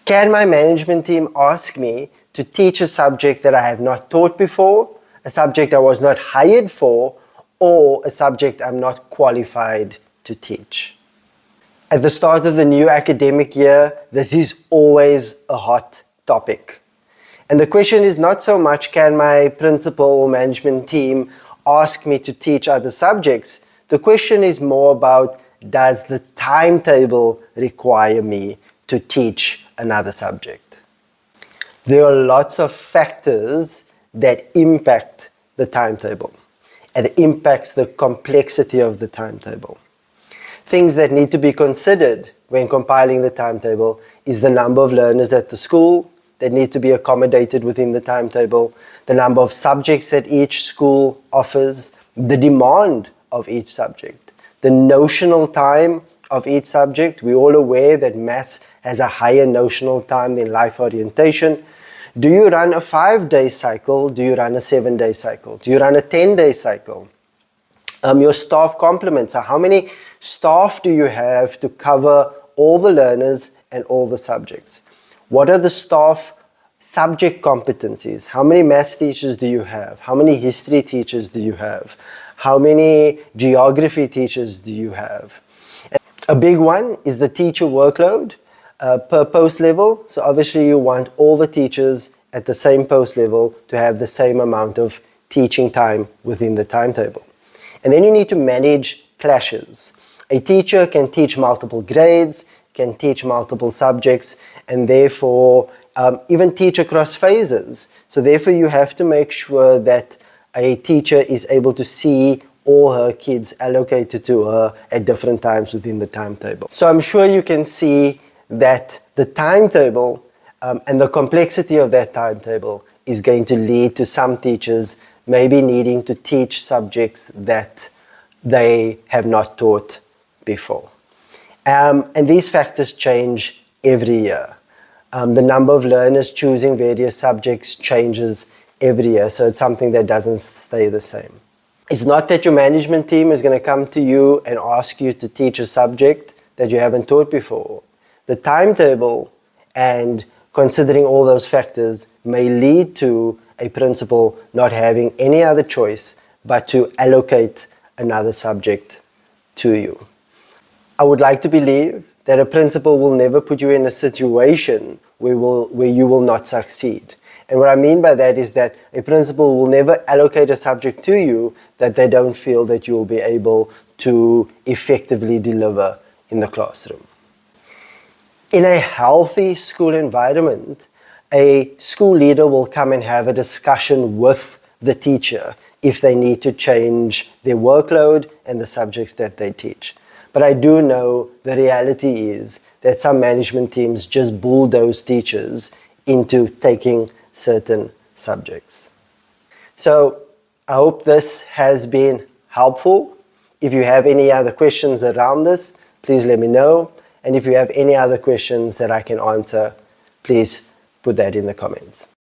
Can my management team ask me to teach a subject that I have not taught before, a subject I was not hired for, or a subject I'm not qualified to teach? At the start of the new academic year, this is always a hot topic. And the question is not so much, can my principal or management team ask me to teach other subjects? The question is more about, does the timetable require me to teach another subject? There are lots of factors that impact the timetable, and it impacts the complexity of the timetable. Things that need to be considered when compiling the timetable is the number of learners at the school that need to be accommodated within the timetable, the number of subjects that each school offers, the demand of each subject, the notional time of each subject. We're all aware that maths has a higher notional time than life orientation. Do you run a 5-day cycle? Do you run a 7-day cycle? Do you run a 10-day cycle? Your staff complement. So how many staff do you have to cover all the learners and all the subjects? What are the staff subject competencies? How many maths teachers do you have? How many history teachers do you have? How many geography teachers do you have? A big one is the teacher workload per post level. So obviously you want all the teachers at the same post level to have the same amount of teaching time within the timetable. And then you need to manage clashes. A teacher can teach multiple grades, can teach multiple subjects, and therefore even teach across phases. So therefore you have to make sure that a teacher is able to see all her kids allocated to her at different times within the timetable. So I'm sure you can see that the timetable and the complexity of that timetable is going to lead to some teachers maybe needing to teach subjects that they have not taught before. And these factors change every year. The number of learners choosing various subjects changes every year, so it's something that doesn't stay the same. It's not that your management team is going to come to you and ask you to teach a subject that you haven't taught before. The timetable and considering all those factors may lead to a principal not having any other choice but to allocate another subject to you. I would like to believe that a principal will never put you in a situation where you will not succeed. And what I mean by that is that a principal will never allocate a subject to you that they don't feel that you will be able to effectively deliver in the classroom. In a healthy school environment, a school leader will come and have a discussion with the teacher if they need to change their workload and the subjects that they teach. But I do know the reality is that some management teams just bulldoze teachers into taking certain subjects. So I hope this has been helpful. If you have any other questions around this, please let me know. And if you have any other questions that I can answer, please put that in the comments.